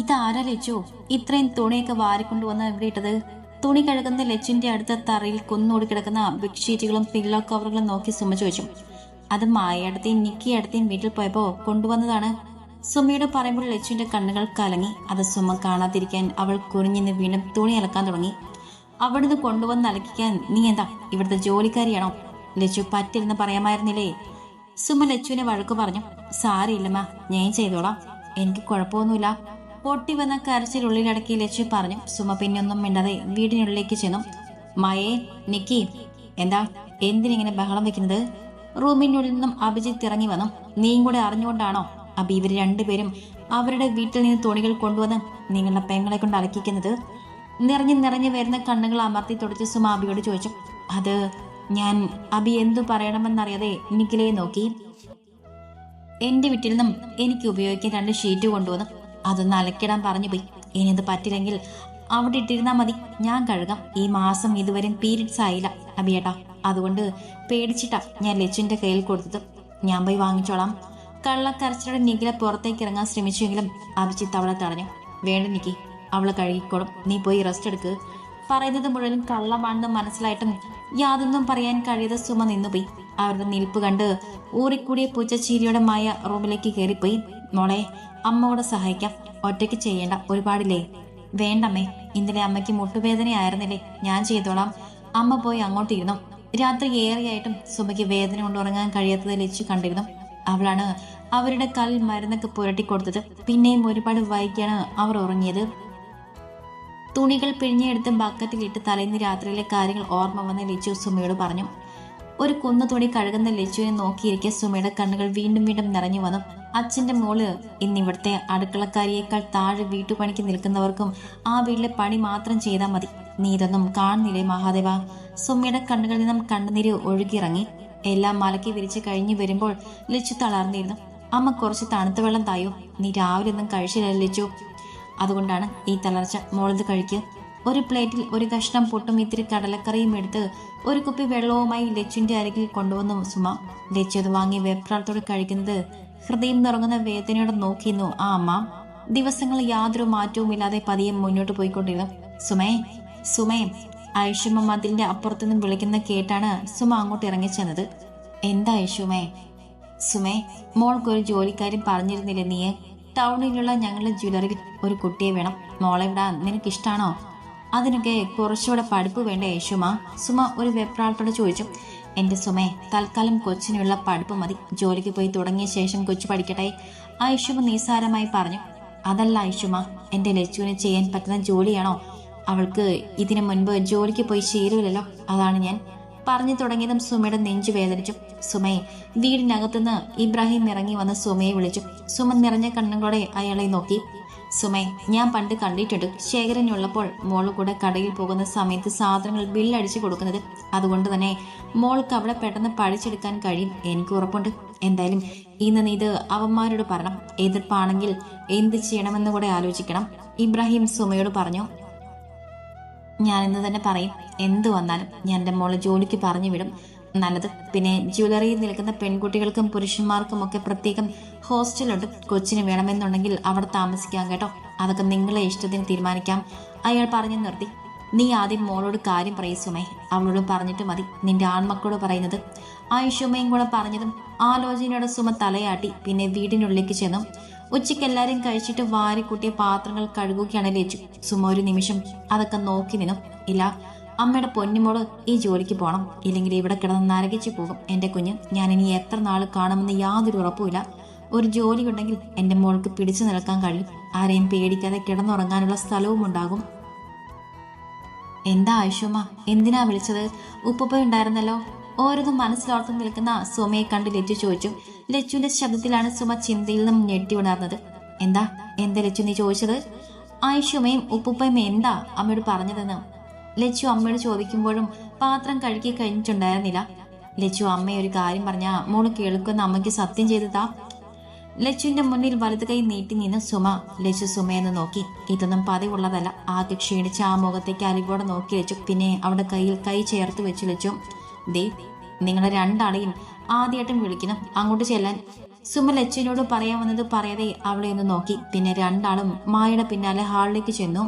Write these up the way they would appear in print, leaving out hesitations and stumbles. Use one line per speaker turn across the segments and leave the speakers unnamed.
ഇതാരാ ലച്ചു ഇത്രയും തുണിയൊക്കെ വാരിക്കൊണ്ടുവന്ന് എവിടെ ഇട്ടത്? തുണി കഴുകുന്ന ലച്ചുവിന്റെ അടുത്ത തറയിൽ കുന്നോടി കിടക്കുന്ന ബെഡ്ഷീറ്റുകളും പില്ലോ കവറുകളും നോക്കി സുമ ചോദിച്ചു. അത് മായടത്തെയും നിക്കിയടത്തെയും വീട്ടിൽ പോയപ്പോ കൊണ്ടുവന്നതാണ്. സുമയോട് പറയുമ്പോൾ ലച്ചുവിന്റെ കണ്ണുകൾ കലങ്ങി. അത് സുമ കാണാതിരിക്കാൻ അവൾ കുനിഞ്ഞിന്ന് വീണ്ടും തുണി അലക്കാൻ തുടങ്ങി. അവിടുന്ന് കൊണ്ടുവന്ന് അലക്കിക്കാൻ നീ എന്താ ഇവിടുത്തെ ജോലിക്കാരിയാണോ? ലച്ചു പറ്റില്ലെന്ന് പറയാമായിരുന്നില്ലേ? സുമ ലച്ചുവിനെ വഴക്കു പറഞ്ഞു. സാരിയില്ലമ്മ, ഞാൻ ചെയ്തോളാം, എനിക്ക് കുഴപ്പമൊന്നുമില്ല. പൊട്ടി വന്ന കരച്ചിലുള്ളിലടക്കി ലച്ചു പറഞ്ഞു. സുമ പിന്നൊന്നും മിണ്ടാതെ വീടിനുള്ളിലേക്ക് ചെന്നു. മയേ, നിക്കി, എന്താ എന്തിനിങ്ങനെ ബഹളം വെക്കുന്നത്? റൂമിനുള്ളിൽ നിന്നും അഭിജിത്ത് ഇറങ്ങി വന്നു. നീയും കൂടെ അറിഞ്ഞുകൊണ്ടാണോ അബി ഇവർ രണ്ടുപേരും അവരുടെ വീട്ടിൽ നിന്ന് തുണികൾ കൊണ്ടുവന്ന് നിങ്ങളുടെ പെങ്ങളെ കൊണ്ട് അലക്കിക്കുന്നത്? നിറഞ്ഞു വരുന്ന കണ്ണുകൾ അമർത്തി തുടച്ച് സുമ അബിയോട് ചോദിച്ചു. അത് ഞാൻ അബി എന്തു പറയണമെന്നറിയാതെ നിക്കിലയെ നോക്കി. എന്റെ വീട്ടിൽ നിന്നും എനിക്ക് ഉപയോഗിക്കാൻ 2 ഷീറ്റ് കൊണ്ടുവന്നു. അതൊന്ന് അലക്കിടാൻ പറഞ്ഞു പോയി. ഇനി അത് പറ്റില്ലെങ്കിൽ അവിടെ ഇട്ടിരുന്നാ മതി, ഞാൻ കഴുകാം. ഈ മാസം ഇതുവരെ പീരിയഡ്സ് ആയില്ല അബിയേട്ടാ, അതുകൊണ്ട് പേടിച്ചിട്ടാ ഞാൻ ലച്ചുവിന്റെ കയ്യിൽ കൊടുത്തത്. ഞാൻ പോയി വാങ്ങിച്ചോളാം. കള്ളക്കരച്ചിലൂടെ നിഖില പുറത്തേക്ക് ഇറങ്ങാൻ ശ്രമിച്ചെങ്കിലും അഭിജിത്ത് അവളെ തടഞ്ഞു. വേണ്ട നിക്കി, അവളെ കഴുകിക്കോളും, നീ പോയി റെസ്റ്റ് എടുക്ക്. പറയുന്നത് മുഴുവൻ കള്ളമാണെന്ന് മനസ്സിലായിട്ടും യാതൊന്നും പറയാൻ കഴിയാതെ സുമ നിന്നുപോയി. അവരുടെ നിൽപ്പ് കണ്ട് ഊറിക്കൂടിയ പൂച്ചച്ചീരിയുടെ മായ റൂമിലേക്ക് കയറിപ്പോയി. മോളെ, അമ്മയോടെ സഹായിക്കാം, ഒറ്റയ്ക്ക് ചെയ്യേണ്ട, ഒരുപാടില്ലേ? വേണ്ടമ്മേ, ഇന്നലെ അമ്മയ്ക്ക് മുട്ടുവേദനയായിരുന്നില്ലേ, ഞാൻ ചെയ്തോളാം. അമ്മ പോയി അങ്ങോട്ടിരുന്നു. രാത്രി ഏറെയായിട്ടും സുമയ്ക്ക് വേദന കൊണ്ട് ഉറങ്ങാൻ കഴിയാത്തത് ലച്ചു കണ്ടിരുന്നു. അവളാണ് അവരുടെ കാലിൽ മരുന്നൊക്കെ പുരട്ടിക്കൊടുത്തത്. പിന്നെയും ഒരുപാട് വൈകിയാണ് അവർ ഉറങ്ങിയത്. തുണികൾ പിഴിഞ്ഞെടുത്ത് ബക്കറ്റിലിട്ട് തലേന്ന് രാത്രിയിലെ കാര്യങ്ങൾ ഓർമ്മ വന്ന ലച്ചു സുമയോട് പറഞ്ഞു. ഒരു കുന്നു തുണി കഴുകുന്ന ലച്ചുവിനെ നോക്കിയിരിക്കെ സുമയുടെ കണ്ണുകൾ വീണ്ടും വീണ്ടും നിറഞ്ഞു വന്നു. അച്ഛന്റെ മോള് ഇന്നിവിടുത്തെ അടുക്കളക്കാരിയേക്കാൾ താഴെ വീട്ടുപണിക്ക് നിൽക്കുന്നവർക്കും ആ വീട്ടിലെ പണി മാത്രം ചെയ്താൽ മതി. നീ ഇതൊന്നും കാണുന്നില്ലേ മഹാദേവ? സുമയുടെ കണ്ണുകളിൽ നിന്നും കണ്ണുനീര് ഒഴുകിയിറങ്ങി. എല്ലാം മലക്കി വിരിച്ച് കഴിഞ്ഞു വരുമ്പോൾ ലച്ചു തളർന്നിരുന്നു. അമ്മ കുറച്ച് തണുത്ത വെള്ളം തായോ, നീ രാവിലെ ഒന്നും കഴിച്ചില്ല ലച്ചു, അതുകൊണ്ടാണ് ഈ തളർച്ച. മോളത് കഴിക്കുക. ഒരു പ്ലേറ്റിൽ ഒരു കഷ്ണം പൊട്ടും ഇത്തിരി കടലക്കറിയും എടുത്ത് ഒരു കുപ്പി വെള്ളവുമായി ലച്ചുവിന്റെ അരികിൽ കൊണ്ടുവന്നു സുമ. ലച്ചു അത് വാങ്ങി വെപ്രാളത്തോടെ കഴിക്കുന്നത് ഹൃദയം നിറങ്ങുന്ന വേദനയോടെ നോക്കിയിരുന്നു ആ അമ്മ. ദിവസങ്ങൾ യാതൊരു മാറ്റവും ഇല്ലാതെ പതിയെ മുന്നോട്ട് പോയിക്കൊണ്ടിരുന്നു. സുമേ, സുമേ, ഐഷുമ മതിലിന്റെ അപ്പുറത്തുനിന്നും വിളിക്കുന്ന കേട്ടാണ് സുമ അങ്ങോട്ട് ഇറങ്ങിച്ചെന്നത്. എന്താ ഐഷുമേ? സുമേ, മോൾക്കൊരു ജോലിക്കാരും പറഞ്ഞിരുന്നില്ലേ നീ? ടൗണിലുള്ള ഞങ്ങളുടെ ജ്വല്ലറിയിൽ ഒരു കുട്ടിയെ വേണം. മോളെ വിടാൻ നിനക്കിഷ്ടാണോ? അതിനൊക്കെ കുറച്ചുകൂടെ പഠിപ്പ് വേണ്ട യേശുമ? സുമ ഒരു വെപ്രാളത്തോടെ ചോദിച്ചു. എന്റെ സുമേ, തൽക്കാലം കൊച്ചിനുള്ള പഠിപ്പ് മതി. ജോലിക്ക് പോയി തുടങ്ങിയ ശേഷം കൊച്ചു പഠിക്കട്ടെ, ഐഷുമ നിസ്സാരമായി പറഞ്ഞു. അതല്ല ഐഷുമ, എന്റെ ലച്ചുവിന് ചെയ്യാൻ പറ്റുന്ന ജോലിയാണോ? അവൾക്ക് ഇതിനു മുൻപ് ജോലിക്ക് പോയി ശീലമില്ലല്ലോ, അതാണ് ഞാൻ. പറഞ്ഞു തുടങ്ങിയതും സുമയുടെ നെഞ്ചു വേദനിച്ചു. സുമയെ, വീടിനകത്തുനിന്ന് ഇബ്രാഹിം ഇറങ്ങി വന്ന് സുമയെ വിളിച്ചു. സുമ നിറഞ്ഞ കണ്ണുകളോടെ അയാളെ നോക്കി. സുമേ, ഞാൻ പണ്ട് കണ്ടിട്ടുണ്ട്, ശേഖരനുള്ളപ്പോൾ മോള് കൂടെ കടയിൽ പോകുന്ന സമയത്ത് സാധനങ്ങൾ ബില്ലടിച്ചു കൊടുക്കുന്നത്. അതുകൊണ്ട് തന്നെ മോൾക്ക് അവിടെ പെട്ടെന്ന് പഠിച്ചെടുക്കാൻ കഴിയും, എനിക്ക് ഉറപ്പുണ്ട്. എന്തായാലും ഇന്ന് നീ ഇത് അവന്മാരോട് പറയണം. എതിർപ്പാണെങ്കിൽ എന്ത് ചെയ്യണമെന്ന് കൂടെ ആലോചിക്കണം, ഇബ്രാഹിം സുമയോട് പറഞ്ഞു. ഞാൻ ഇന്ന് തന്നെ പറയും, എന്തു വന്നാലും ഞാൻ എൻ്റെ മോളെ ജോലിക്ക് പറഞ്ഞു വിടും, നല്ലത്. പിന്നെ ജ്വല്ലറിയിൽ നിൽക്കുന്ന പെൺകുട്ടികൾക്കും പുരുഷന്മാർക്കും ഒക്കെ പ്രത്യേകം ഹോസ്റ്റലുണ്ട്. കൊച്ചിന് വേണമെന്നുണ്ടെങ്കിൽ അവിടെ താമസിക്കാം കേട്ടോ, അതൊക്കെ നിങ്ങളെ ഇഷ്ടത്തിന് തീരുമാനിക്കാം, അയാൾ പറഞ്ഞു നിർത്തി. നീ ആദ്യം മോളോട് കാര്യം പറയസുമേ, അവളോട് പറഞ്ഞിട്ട് മതി നിന്റെ ആൺമക്കളോട് പറയുന്നത്. ആയിഷുമയും കൂടെ പറഞ്ഞതും ആലോചനയോടെ സുമ തലയാട്ടി. പിന്നെ വീടിനുള്ളിലേക്ക് ചെന്നു. ഉച്ചയ്ക്ക് എല്ലാവരും കഴിച്ചിട്ട് വാരിക്കൂട്ടിയ പാത്രങ്ങൾ കഴുകുകയാണ് ലച്ചു. സുമ ഒരു നിമിഷം അതൊക്കെ നോക്കി നിന്നു. ഇല്ല, അമ്മയുടെ പൊന്നുമോള് ഈ ജോലിക്ക് പോകണം, ഇല്ലെങ്കിൽ ഇവിടെ കിടന്ന് നരകിച്ചു പോകും എന്റെ കുഞ്ഞ്. ഞാൻ ഇനി എത്ര നാൾ കാണുമെന്ന് യാതൊരു ഉറപ്പുമില്ല. ഒരു ജോലി ഉണ്ടെങ്കിൽ എന്റെ മോൾക്ക് പിടിച്ചു നിൽക്കാൻ കഴിയും, ആരെയും പേടിക്കാതെ കിടന്നുറങ്ങാനുള്ള സ്ഥലവും ഉണ്ടാകും. എന്താ ആയിഷുമ്മ, എന്തിനാ വിളിച്ചത്? ഉപ്പപ്പ ഉണ്ടായിരുന്നല്ലോ. ഓരോന്നും മനസ്സിലോർത്ത് നിൽക്കുന്ന സുമയെ കണ്ട് ലച്ചു ചോദിച്ചു. ലച്ചുവിന്റെ ശബ്ദത്തിലാണ് സുമ ചിന്തയിൽ നിന്നും ഞെട്ടി ഉണർന്നത്. എന്താ ലച്ചു നീ ചോദിച്ചത്? ആയിഷുമ്മയും ഉപ്പുപ്പയും എന്താ അമ്മയോട് പറഞ്ഞതെന്ന് ലച്ചു അമ്മയോട് ചോദിക്കുമ്പോഴും പാത്രം കഴുകി കഴിഞ്ഞിട്ടുണ്ടായിരുന്നില്ല. ലച്ചു അമ്മയെ ഒരു കാര്യം പറഞ്ഞാ മോള് കേൾക്കുമെന്ന് അമ്മയ്ക്ക് സത്യം ചെയ്തതാ. ലച്ചുവിന്റെ മുന്നിൽ വലത് കൈ നീട്ടി നിന്ന് സുമ ലച്ചു സുമയെന്ന് നോക്കി. ഇതൊന്നും പതിവുള്ളതല്ല. ആകെ ക്ഷീണിച്ച് ആ മുഖത്തേക്ക് അലിവോടെ നോക്കി ലച്ചു. പിന്നെ അവിടെ കയ്യിൽ കൈ ചേർത്ത് വെച്ച് ലച്ചു. ദേ, നിങ്ങളെ രണ്ടാളെയും ആദ്യമായിട്ടും വിളിക്കണം, അങ്ങോട്ട് ചെല്ലാൻ. സുമ ലച്ചുവിനോട് പറയാൻ വന്നത് പറയാതെ അവളെ ഒന്ന് നോക്കി. പിന്നെ രണ്ടാളും മായയുടെ പിന്നാലെ ഹാളിലേക്ക് ചെന്നു.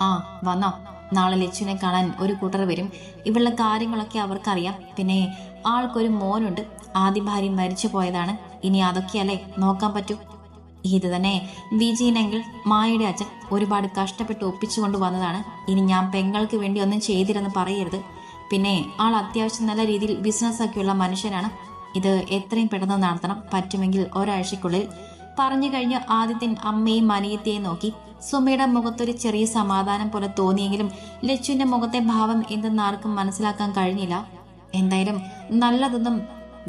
ആ വന്നോ, നാളെ ലച്ചുവിനെ കാണാൻ ഒരു കൂട്ടർ വരും. ഇവളുടെ കാര്യങ്ങളൊക്കെ അവർക്കറിയാം. പിന്നെ ആൾക്കൊരു മോനുണ്ട്, ആദ്യ ഭാര്യ മരിച്ചു പോയതാണ്. ഇനി അതൊക്കെയല്ലേ നോക്കാൻ പറ്റൂ. ഇത് തന്നെ വിജയനെങ്കിൽ മായയുടെ അച്ഛൻ ഒരുപാട് കഷ്ടപ്പെട്ട് ഒപ്പിച്ചുകൊണ്ട് വന്നതാണ്. ഇനി ഞാൻ പെങ്ങൾക്ക് വേണ്ടി ഒന്നും ചെയ്തില്ലെന്ന് പറയരുത്. പിന്നെ ആൾ അത്യാവശ്യം നല്ല രീതിയിൽ ബിസിനസ്സൊക്കെയുള്ള മനുഷ്യനാണ്. ഇത് എത്രയും പെട്ടെന്ന് നടത്തണം, പറ്റുമെങ്കിൽ ഒരാഴ്ചക്കുള്ളിൽ. പറഞ്ഞു കഴിഞ്ഞ് ആദിത്യൻ അമ്മയും അനിയത്തിയെയും നോക്കി. സുമയുടെ മുഖത്തൊരു ചെറിയ സമാധാനം പോലെ തോന്നിയെങ്കിലും ലച്ചുവിന്റെ മുഖത്തെ ഭാവം എന്തെന്ന് ആർക്കും മനസ്സിലാക്കാൻ കഴിഞ്ഞില്ല. എന്തായാലും നല്ലതൊന്നും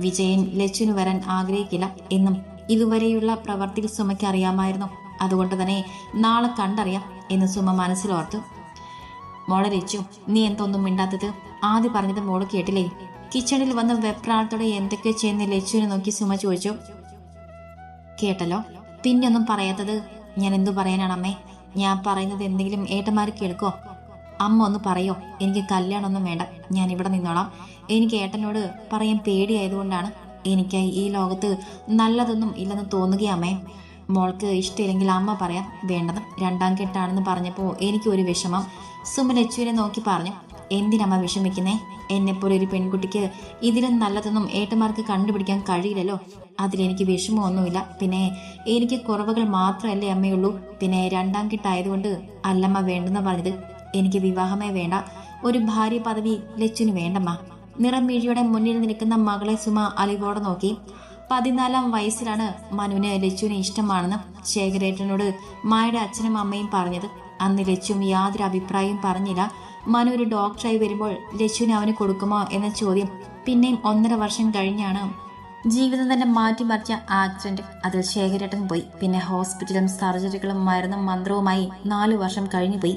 വിജയൻ ലച്ചുവിന് വരാൻ ആഗ്രഹിക്കില്ല എന്നും ഇതുവരെയുള്ള പ്രവർത്തിയിൽ സുമയ്ക്ക് അറിയാമായിരുന്നു. അതുകൊണ്ട് തന്നെ നാളെ കണ്ടറിയാം എന്ന് സുമ മനസ്സിലോർത്തു. മോളെ ലച്ചു, നീ എന്തൊന്നും മിണ്ടാത്തത്? ആദ്യം പറഞ്ഞത് മോള് കേട്ടില്ലേ? കിച്ചണിൽ വന്ന് വെപ്രാളത്തോടെ എന്തൊക്കെ ചെയ്യുന്ന ലച്ചുവിനെ നോക്കി സുമ ചോദിച്ചു. കേട്ടല്ലോ, പിന്നൊന്നും പറയാത്തത്? ഞാൻ എന്തു പറയാനാണ് അമ്മേ? ഞാൻ പറയുന്നത് എന്തെങ്കിലും ഏട്ടന്മാർ കേൾക്കോ? അമ്മ ഒന്ന് പറയോ? എനിക്ക് കല്യാണമൊന്നും വേണ്ട, ഞാൻ ഇവിടെ നിന്നോളാം. എനിക്ക് ഏട്ടനോട് പറയാൻ പേടിയായതുകൊണ്ടാണ്. എനിക്ക് ഈ ലോകത്ത് നല്ലതൊന്നും ഇല്ലെന്ന് തോന്നുകയമ്മേ. മോൾക്ക് ഇഷ്ടമില്ലെങ്കിൽ അമ്മ പറയാം, വേണ്ടത് രണ്ടാം കെട്ടാണെന്ന് പറഞ്ഞപ്പോൾ എനിക്കൊരു വിഷമം. സുമ ലച്ചുവിനെ നോക്കി പറഞ്ഞു. എന്തിനമ്മ വിഷമിക്കുന്നേ? എന്നെപ്പോലെ ഒരു പെൺകുട്ടിക്ക് ഇതിലും നല്ലതൊന്നും ഏട്ടന്മാർക്ക് കണ്ടുപിടിക്കാൻ കഴിയില്ലല്ലോ. അതിലെനിക്ക് വിഷമമൊന്നുമില്ല. പിന്നെ എനിക്ക് കുറവുകൾ മാത്രമല്ലേ അമ്മയുള്ളൂ. പിന്നെ രണ്ടാം കെട്ടായതുകൊണ്ട് അല്ലമ്മ വേണ്ടെന്ന് പറഞ്ഞത്. എനിക്ക് വിവാഹമേ വേണ്ട, ഒരു ഭാര്യ പദവി ലച്ചുവിന് വേണ്ടമ്മ. നിറം വീഴിയുടെ മുന്നിൽ നിൽക്കുന്ന മകളെ സുമ അലിവോടെ നോക്കി. 14 വയസ്സിലാണ് മനുവിന് ലച്ചുവിനെ ഇഷ്ടമാണെന്ന് ശേഖരേട്ടനോട് മായയുടെ അച്ഛനും അമ്മയും പറഞ്ഞത്. അന്ന് ലച്ചുവും യാതൊരു അഭിപ്രായവും പറഞ്ഞില്ല. മനു ഒരു ഡോക്ടറായി വരുമ്പോൾ ലച്ചുവിന് അവന് കൊടുക്കുമോ എന്ന ചോദ്യം പിന്നെയും 1.5 വർഷം കഴിഞ്ഞാണ്. ജീവിതം തന്നെ മാറ്റിമറിച്ച ആക്സിഡന്റ്. അതിൽ ശേഖരേട്ടൻ പോയി. പിന്നെ ഹോസ്പിറ്റലും സർജറികളും മരുന്നും മന്ത്രവുമായി 4 വർഷം കഴിഞ്ഞു പോയി.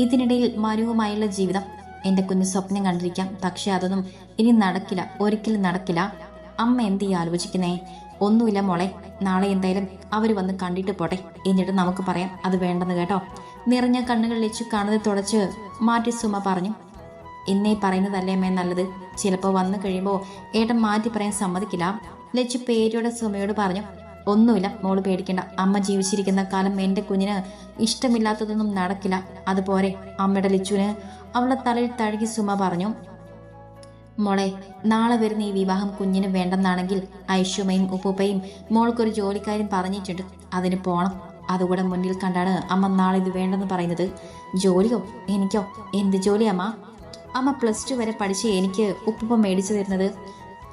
ഇതിനിടയിൽ മനുവുമായുള്ള ജീവിതം. എന്റെ കുഞ്ഞ് സ്വപ്നം കണ്ടിരിക്കാം, പക്ഷെ അതൊന്നും ഇനി നടക്കില്ല, ഒരിക്കലും നടക്കില്ല. അമ്മ എന്ത് ആലോചിക്കുന്നേ? ഒന്നുമില്ല മോളെ, നാളെ എന്തായാലും അവർ വന്ന് കണ്ടിട്ട് പോട്ടെ, എന്നിട്ട് നമുക്ക് പറയാം അത് വേണ്ടെന്ന് കേട്ടോ. നിറഞ്ഞ കണ്ണുകൾ ലച്ചു കാണുന്നത് തുടച്ച് മാറ്റി സുമ പറഞ്ഞു. എന്നേ പറയുന്നതല്ലേ അമ്മേ നല്ലത്. ചിലപ്പോൾ വന്നു കഴിയുമ്പോൾ ഏട്ടൻ മാറ്റി പറയാൻ സമ്മതിക്കില്ല. ലച്ചു പേരോടെ സുമയോട് പറഞ്ഞു. ഒന്നുമില്ല മോള് പേടിക്കണ്ട, അമ്മ ജീവിച്ചിരിക്കുന്ന കാലം എന്റെ കുഞ്ഞിന് ഇഷ്ടമില്ലാത്തതൊന്നും നടക്കില്ല. അതുപോലെ അമ്മയുടെ ലച്ചുവിന് അവളെ തലയിൽ തഴുകി സുമ പറഞ്ഞു. മോളെ, നാളെ വരുന്ന ഈ വിവാഹം കുഞ്ഞിന് വേണ്ടെന്നാണെങ്കിൽ ഐഷുമയും ഉപ്പുപ്പയും മോൾക്കൊരു ജോലിക്കാരും പറഞ്ഞിട്ടുണ്ട്, അതിന് പോണം. അതുകൂടെ മുന്നിൽ കണ്ടാണ് അമ്മ നാളെ ഇത് വേണ്ടെന്ന് പറയുന്നത്. ജോലിയോ? എനിക്കോ? എന്ത് ജോലി അമ്മ? അമ്മ +2 വരെ പഠിച്ച് എനിക്ക് ഉപ്പുപ്പ മേടിച്ചു തരുന്നത്.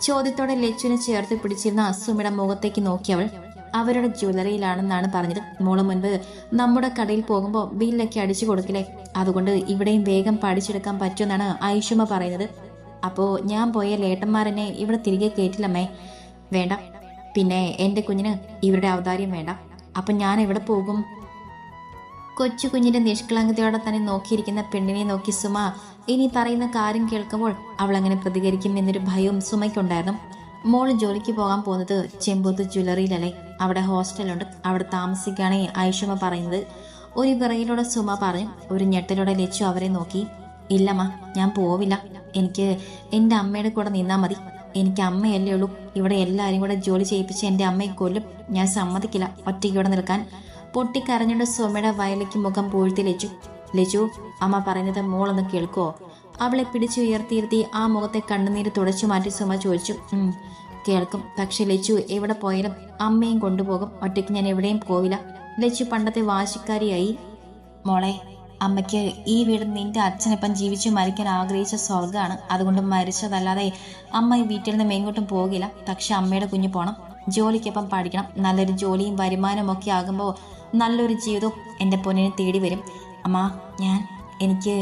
ചോദ്യത്തോടെ ലച്ചുവിനെ ചേർത്ത് പിടിച്ചിരുന്ന സുമിയുടെ മുഖത്തേക്ക് നോക്കിയവൾ. അവരുടെ ജ്വല്ലറിയിലാണെന്നാണ് പറഞ്ഞത്. മോള് മുൻപ് നമ്മുടെ കടയിൽ പോകുമ്പോൾ ബില്ലൊക്കെ അടിച്ചു കൊടുക്കില്ലേ, അതുകൊണ്ട് ഇവിടെയും വേഗം പഠിച്ചെടുക്കാൻ പറ്റുമെന്നാണ് ഐഷുമ പറയുന്നത്. അപ്പോ ഞാൻ പോയ ലേട്ടന്മാരെന്നെ ഇവിടെ തിരികെ കയറ്റില്ലമ്മേ. വേണ്ട, പിന്നെ എന്റെ കുഞ്ഞിന് ഇവരുടെ ഔദാര്യം വേണ്ട. അപ്പൊ ഞാൻ എവിടെ പോകും? കൊച്ചു കുഞ്ഞിന്റെ നിഷ്കളങ്കതയോടെ തന്നെ നോക്കിയിരിക്കുന്ന പെണ്ണിനെ നോക്കി സുമ ഇനി പറയുന്ന കാര്യം കേൾക്കുമ്പോൾ അവൾ അങ്ങനെ പ്രതികരിക്കും എന്നൊരു ഭയവും സുമയ്ക്കുണ്ടായിരുന്നു. മോള് ജോലിക്ക് പോകാൻ പോകുന്നത് ചെമ്പൂത്ത് ജ്വല്ലറിയിലല്ലേ? അവിടെ ഹോസ്റ്റലുണ്ട്, അവിടെ താമസിക്കുകയാണ് ഐഷുമ പറയുന്നത്. ഒരു വിറയിലൂടെ സുമ പറഞ്ഞു. ഒരു ഞെട്ടലോടെ ലച്ചു അവരെ നോക്കി. ഇല്ലമ്മ, ഞാൻ പോവില്ല. എനിക്ക് എൻ്റെ അമ്മയുടെ കൂടെ നിന്നാൽ മതി. എനിക്ക് അമ്മയല്ലേ ഉള്ളൂ. ഇവിടെ എല്ലാവരും കൂടെ ജോലി ചെയ്യിപ്പിച്ച് എൻ്റെ അമ്മയെ കൊല്ലും. ഞാൻ സമ്മതിക്കില്ല ഒറ്റയ്ക്കൂടെ നിൽക്കാൻ. പൊട്ടിക്കരഞ്ഞുകൊണ്ട് സുമയുടെ വയലേക്ക് മുഖം പൂഴ്ത്തി ലച്ചു. ലച്ചു, അമ്മ പറയുന്നത് മോളൊന്ന് കേൾക്കുവോ? അവളെ പിടിച്ചു ഉയർത്തിയിരുത്തി ആ മുഖത്തെ കണ്ണുനീര് തുടച്ചു മാറ്റി സുമ ചോദിച്ചു. കേൾക്കും, പക്ഷെ ലച്ചു എവിടെ പോയാലും അമ്മയും കൊണ്ടുപോകും. ഒറ്റയ്ക്ക് ഞാൻ എവിടെയും പോവില്ല. ലച്ചു പണ്ടത്തെ വാശിക്കാരിയായി. മോളെ, അമ്മയ്ക്ക് ഈ വീട് നിന്റെ അച്ഛനൊപ്പം ജീവിച്ചു മരിക്കാൻ ആഗ്രഹിച്ച സ്വർഗ്ഗമാണ്. അതുകൊണ്ട് മരിച്ചതല്ലാതെ അമ്മ ഈ വീട്ടിൽ നിന്ന് എങ്ങോട്ടും പോകില്ല. പക്ഷെ അമ്മയുടെ കുഞ്ഞു പോണം, ജോലിക്കൊപ്പം പഠിക്കണം. നല്ലൊരു ജോലിയും വരുമാനവും ഒക്കെ ആകുമ്പോൾ നല്ലൊരു ജീവിതവും എൻ്റെ പൊന്നിനെ തേടി വരും. അമ്മ, എനിക്ക്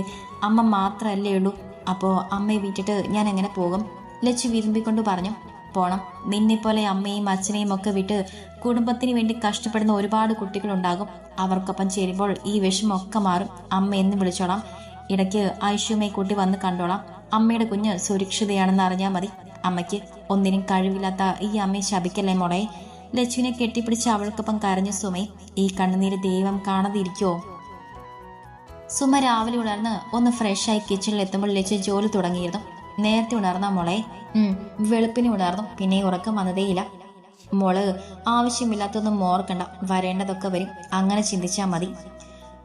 അമ്മ മാത്രമല്ലേ ഉള്ളൂ. അപ്പോൾ അമ്മയെ വിട്ടിട്ട് ഞാൻ എങ്ങനെ പോകും? ലച്ചു വിരുമ്പിക്കൊണ്ട് പറഞ്ഞു. പോണം. നിന്നെപ്പോലെ അമ്മയും അച്ഛനെയും ഒക്കെ വിട്ട് കുടുംബത്തിന് വേണ്ടി കഷ്ടപ്പെടുന്ന ഒരുപാട് കുട്ടികളുണ്ടാകും. അവർക്കൊപ്പം ചേരുമ്പോൾ ഈ വിഷമമൊക്കെ മാറും. അമ്മ എന്ന് വിളിച്ചോളാം. ഇടയ്ക്ക് ഐഷുമയെ കൂട്ടി വന്ന് കണ്ടോളാം. അമ്മയുടെ കുഞ്ഞ് സുരക്ഷിതയാണെന്ന് അറിഞ്ഞാൽ മതി. അമ്മയ്ക്ക് ഒന്നിനും കഴിവില്ലാത്ത ഈ അമ്മയെ ശപിക്കല്ലേ മോളെ. ലച്ചുവിനെ കെട്ടിപ്പിടിച്ച് അവൾക്കൊപ്പം കരഞ്ഞു സുമയും. ഈ കണ്ണുനീര് ദൈവം കാണാതെ ഇരിക്കുവോ? സുമ രാവിലെ ഉണർന്ന് ഒന്ന് ഫ്രഷായി കിച്ചണിൽ എത്തുമ്പോൾ ലച്ചു ജോലി തുടങ്ങിയിരുന്നു. നേരത്തെ ഉണർന്ന മോളെ? വെളുപ്പിന് ഉണർന്നു, പിന്നെ ഉറക്കം വന്നതേയില്ല. മോള് ആവശ്യമില്ലാത്തൊന്നും ഓർക്കണ്ട, വരേണ്ടതൊക്കെ വരും, അങ്ങനെ ചിന്തിച്ചാൽ മതി.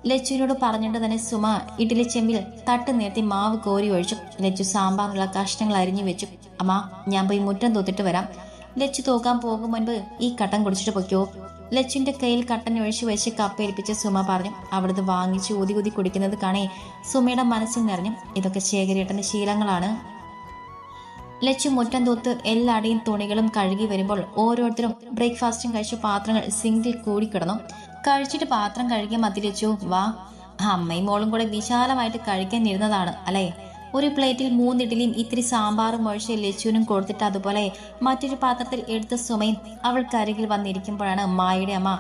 ലച്ചുവിനോട് പറഞ്ഞിട്ട് തന്നെ സുമ ഇഡ്ഡലി ചെമ്പിൽ തട്ട് നേർത്തി മാവ് കോരി ഒഴിച്ചു. ലച്ചു സാമ്പാറിനുള്ള കഷ്ണങ്ങൾ അരിഞ്ഞു വെച്ചു. അമ്മ, ഞാൻ പോയി മുറ്റം തൂത്തിട്ട് വരാം. ലച്ചു തൂക്കാൻ പോകും മുൻപ് ഈ കട്ടൻ കുടിച്ചിട്ട് പൊയ്ക്കോ. ലച്ചുവിന്റെ കയ്യിൽ കട്ടൻ ഒഴിച്ചു വെച്ച് കപ്പേൽപ്പിച്ച് സുമ പറഞ്ഞു. അവിടുന്ന് വാങ്ങിച്ച് ഊതി ഊതി കുടിക്കുന്നത് കാണേ സുമയുടെ മനസ്സിൽ നിറഞ്ഞു. ഇതൊക്കെ ശേഖരേട്ടന്റെ ശീലങ്ങളാണ്. ലച്ചു മുറ്റം തൂത്ത് എല്ലാടെയും തുണികളും കഴുകി വരുമ്പോൾ ഓരോരുത്തരും ബ്രേക്ക്ഫാസ്റ്റും കഴിച്ച പാത്രങ്ങൾ സിങ്കിൽ കൂടിക്കിടന്നു. കഴിച്ചിട്ട് പാത്രം കഴുകിയ മതി ലച്ചു, വാ. അമ്മയും മോളും കൂടെ വിശാലമായിട്ട് കഴിക്കാൻ ഇരുന്നതാണ് അല്ലേ? ഒരു പ്ലേറ്റിൽ 3 ഇഡ്ഡലിയും ഇത്തിരി സാമ്പാറും ഒഴിച്ച് ലച്ചുവിനും കൊടുത്തിട്ട് അതുപോലെ മറ്റൊരു പാത്രത്തിൽ എടുത്ത സുമയും അവൾക്കരികിൽ വന്നിരിക്കുമ്പോഴാണ് മായയുടെ അമ്മ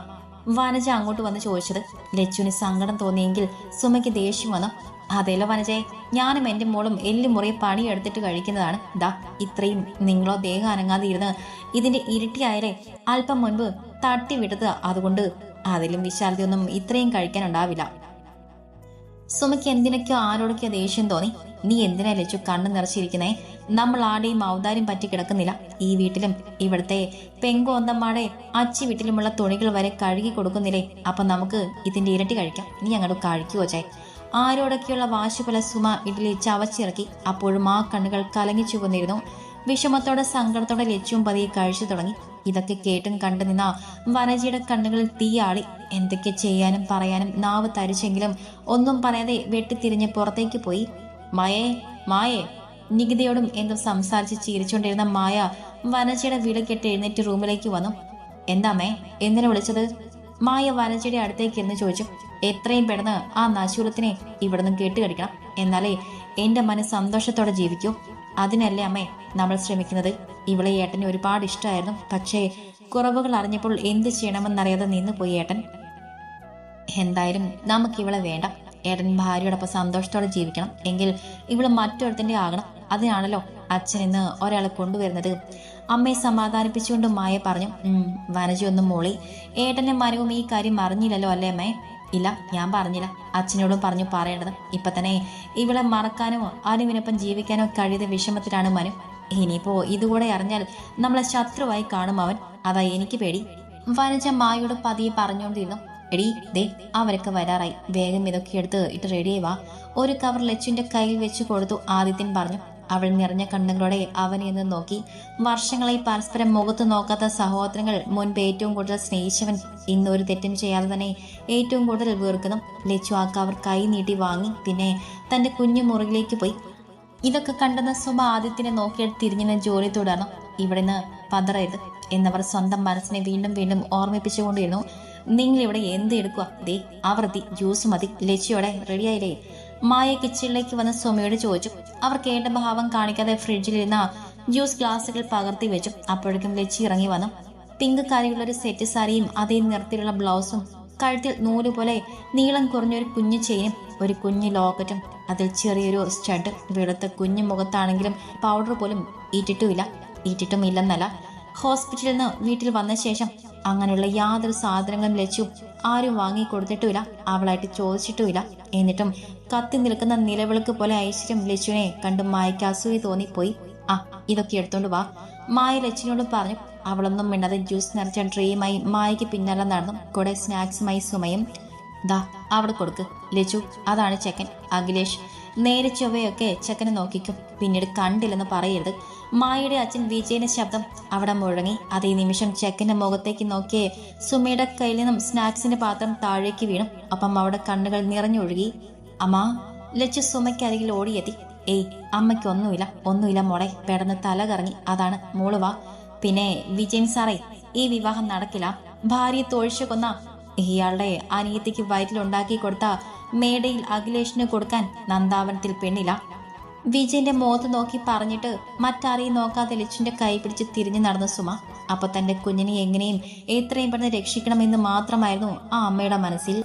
വനജ അങ്ങോട്ട് വന്ന് ചോദിച്ചത്. ലച്ചുവിന് സങ്കടം തോന്നിയെങ്കിൽ സുമയ്ക്ക് ദേഷ്യം വന്നു. അതേലോ വനജയെ, ഞാനും എൻ്റെ മോളും എല്ലുമുറിയെ പണിയെടുത്തിട്ട് കഴിക്കുന്നതാണ്. ദാ ഇത്രയും നിങ്ങളോ ദേഹം അനങ്ങാതെ ഇരുന്ന് ഇതിന്റെ ഇരട്ടിയായാലേ അല്പം മുൻപ് തട്ടി വിട്ടത്, അതുകൊണ്ട് അതിലും വിശാലതയൊന്നും ഇത്രയും കഴിക്കാനുണ്ടാവില്ല. സുമയ്ക്ക് എന്തിനൊക്കെയോ ആരോടൊക്കെയോ ദേഷ്യം തോന്നി. നീ എന്തിനാ ലച്ചു കണ്ണു നിറച്ചിരിക്കുന്നേ? നമ്മൾ ആടെയും ഔദാര്യം പറ്റി കിടക്കുന്നില്ല. ഈ വീട്ടിലും ഇവിടുത്തെ പെങ്കോന്തമ്മാടെ അച്ചി വീട്ടിലുമുള്ള തുണികൾ വരെ കഴുകി കൊടുക്കുന്നില്ലേ? അപ്പൊ നമുക്ക് ഇതിന്റെ ഇരട്ടി കഴിക്കാം. നീ അങ്ങോട്ട് കഴിക്കുവോ ചായ? ആരോടൊക്കെയുള്ള വാശി പോലെ സുമ ഇഡ്ഡലി ചവച്ചിറക്കി. അപ്പോഴും ആ കണ്ണുകൾ കലങ്ങി ചുവന്നിരുന്നു. വിഷമത്തോടെ സങ്കടത്തോടെ ലച്ചുവും പതിയെ കഴിച്ചു തുടങ്ങി. ഇതൊക്കെ കേട്ടും കണ്ടു നിന്ന വനജയുടെ കണ്ണുകളിൽ തീയാളി. എന്തൊക്കെ ചെയ്യാനും പറയാനും നാവ് തരിച്ചെങ്കിലും ഒന്നും പറയാതെ വെട്ടിത്തിരിഞ്ഞ് പുറത്തേക്ക് പോയി. മായേ, മായേ. നികിതയോടും എന്തോ സംസാരിച്ച് ചിരിച്ചുകൊണ്ടിരുന്ന മായ വനജയുടെ വിളക്കെട്ട് എഴുന്നേറ്റ് റൂമിലേക്ക് വന്നു. എന്താമ്മേ, എന്തിനാ വിളിച്ചത്? മായ വനജയുടെ അടുത്തേക്ക് എന്ന് ചോദിച്ചു. എത്രയും പെട്ടെന്ന് ആ നശൂലത്തിനെ ഇവിടുന്ന് കേട്ടുകടിക്കണം, എന്നാലേ എന്റെ മനസ്സ് സന്തോഷത്തോടെ ജീവിക്കൂ. അതിനല്ലേ അമ്മേ നമ്മൾ ശ്രമിക്കുന്നത്. ഇവളെ ഏട്ടന് ഒരുപാട് ഇഷ്ടമായിരുന്നു. പക്ഷേ കുറവുകൾ അറിഞ്ഞപ്പോൾ എന്ത് ചെയ്യണമെന്നറിയാതെ നിന്ന് പോയി ഏട്ടൻ. എന്തായാലും നമുക്ക് ഇവളെ വേണ്ട. ഏട്ടൻ ഭാര്യയോടൊപ്പം സന്തോഷത്തോടെ ജീവിക്കണം. എങ്കിൽ ഇവള് മറ്റൊരുത്തിന്റെ ആകണം. അതിനാണല്ലോ അച്ഛൻ ഇന്ന് ഒരാളെ കൊണ്ടുവരുന്നത്. അമ്മയെ സമാധാനിപ്പിച്ചുകൊണ്ട് മായ പറഞ്ഞു. വനജയൊന്നും മോളി, ഏട്ടന്റെ മനവും ഈ കാര്യം അറിഞ്ഞില്ലല്ലോ അല്ലേ അമ്മേ? ഇല്ല, ഞാൻ പറഞ്ഞില്ല. അച്ഛനോടും പറഞ്ഞു പറയേണ്ടത്. ഇപ്പൊ തന്നെ ഇവളെ മറക്കാനോ അനുവിനൊപ്പം ജീവിക്കാനോ കഴിയാതെ വിഷമത്തിലാണ് മനു. ഇനിയിപ്പോ ഇതുകൂടെ അറിഞ്ഞാൽ നമ്മളെ ശത്രുവായി കാണും അവൻ. അതാ എനിക്ക് പേടി. വനജ മായോട് പതിയെ പറഞ്ഞുകൊണ്ടിരുന്നു. എടി ദേ, അവരൊക്കെ വരാറായി. വേഗം ഇതൊക്കെ എടുത്ത് ഇട്ട് റെഡിയായി വാ. ഒരു കവർ ലച്ചുവിന്റെ കയ്യിൽ വെച്ച് കൊടുത്തു. ആദിത്യൻ പറഞ്ഞു. അവൾ നിറഞ്ഞ കണ്ണുകളോടെ അവനെ നിന്ന് നോക്കി. വർഷങ്ങളായി പരസ്പരം മുഖത്ത് നോക്കാത്ത സഹോദരങ്ങൾ മുൻപ് ഏറ്റവും കൂടുതൽ സ്നേഹിച്ചവൻ ഇന്നൊരു തെറ്റും ചെയ്യാതെ തന്നെ ഏറ്റവും കൂടുതൽ വീർക്കുന്നു. ലച്ചു ആ കവർ കൈ നീട്ടി വാങ്ങി. പിന്നെ തന്റെ കുഞ്ഞു മുറിയിലേക്ക് പോയി. ഇതൊക്കെ കണ്ടെന്ന സുമ ആദിത്യനെ നോക്കിയിട്ട് തിരിഞ്ഞിന് ജോലി തുടർന്നു. ഇവിടെ നിന്ന് പതറരുത് എന്നവർ സ്വന്തം മനസ്സിനെ വീണ്ടും വീണ്ടും ഓർമ്മിപ്പിച്ചുകൊണ്ടിരുന്നു. നിങ്ങൾ ഇവിടെ എന്ത് എടുക്കുക? ദേ അവർ എത്തി, ജ്യൂസ് മതി. ലച്ചിയോടെ റെഡിയായില്ലേ? മായ കിച്ചണിലേക്ക് വന്ന് സുമയോട് ചോദിച്ചു. അവർ കേട്ട ഭാവം കാണിക്കാതെ ഫ്രിഡ്ജിലിരുന്ന ജ്യൂസ് ഗ്ലാസുകൾ പകർത്തി വെച്ചു. അപ്പോഴേക്കും ലച്ചി ഇറങ്ങി വന്നു. പിങ്ക് കാരിയുള്ളൊരു സെറ്റ് സാരിയും അതേ നിറത്തിലുള്ള ബ്ലൗസും, കഴുത്തിൽ നൂല് പോലെ നീളം കുറഞ്ഞൊരു കുഞ്ഞു ചെയിനും ഒരു കുഞ്ഞു ലോക്കറ്റും, അതിൽ ചെറിയൊരു സ്റ്റഡ്. വെളുത്ത കുഞ്ഞു മുഖത്താണെങ്കിലും പൗഡർ പോലും ഈറ്റിട്ടും ഇല്ലെന്നല്ല. ഹോസ്പിറ്റലിൽ നിന്ന് വീട്ടിൽ വന്ന ശേഷം അങ്ങനെയുള്ള യാതൊരു സാധനങ്ങളും ലച്ചു ആരും വാങ്ങി കൊടുത്തിട്ടുമില്ല, അവളായിട്ട് ചോദിച്ചിട്ടുമില്ല. എന്നിട്ടും കത്തി നിൽക്കുന്ന നിലവിളക്ക് പോലെ ഐശ്വര്യം ലച്ചുവിനെ കണ്ട് മായയ്ക്ക് അസൂയ തോന്നിപ്പോയി. ഇതൊക്കെ എടുത്തോണ്ട് വാ, മായ ലച്ചുവിനോട് പറഞ്ഞു. അവളൊന്നും മിണ്ടാതെ ജ്യൂസ് നിറച്ച ട്രേയുമായി മായയ്ക്ക് പിന്നാലെ നടന്നു. കൂടെ സ്നാക്സുമായി സുമയും. ദാ അവിടെ കൊടുക്ക് ലച്ചു, അതാണ് ചെക്കൻ അഖിലേഷ്. നേരെ ചൊവ്വയൊക്കെ ചെക്കനെ നോക്കിക്കും, പിന്നീട് കണ്ടില്ലെന്ന് പറയരുത്. മായയുടെ അച്ഛൻ വിജയന്റെ ശബ്ദം അവിടെ മുഴങ്ങി. അതേ നിമിഷം ചെക്കന്റെ മുഖത്തേക്ക് നോക്കിയേ സുമയുടെ കയ്യിൽ നിന്നും സ്നാക്സിന്റെ പാത്രം താഴേക്ക് വീണു. അപ്പം അവിടെ കണ്ണുകൾ നിറഞ്ഞൊഴുകി. അമ്മാ, ലച്ചു സുമയ്ക്ക് അരികിൽ ഓടിയെത്തി. ഏയ് ഒന്നുമില്ല മോളെ, പെടന്ന് തല കറങ്ങി, അതാണ്. മോള് വാ. പിന്നെ വിജയൻ സാറേ, ഈ വിവാഹം നടക്കില്ല. ഭാര്യയെ തൊഴിച്ചു കൊന്ന ഇയാളുടെ അനിയത്തിക്ക് വയറ്റിലുണ്ടാക്കി കൊടുത്ത മേടയിൽ അഖിലേഷിന് കൊടുക്കാൻ നന്ദാവനത്തിൽ പെണ്ണില്ല. വിജയന്റെ മുഖത്ത് നോക്കി പറഞ്ഞിട്ട് മറ്റാരെയും നോക്കാതെ ലച്ചുവിന്റെ കൈ പിടിച്ച് തിരിഞ്ഞു നടന്ന സുമ. അപ്പൊ തന്റെ കുഞ്ഞിനെ എങ്ങനെയും എത്രയും പെട്ടെന്ന് രക്ഷിക്കണമെന്ന് മാത്രമായിരുന്നു ആ അമ്മയുടെ മനസ്സിൽ.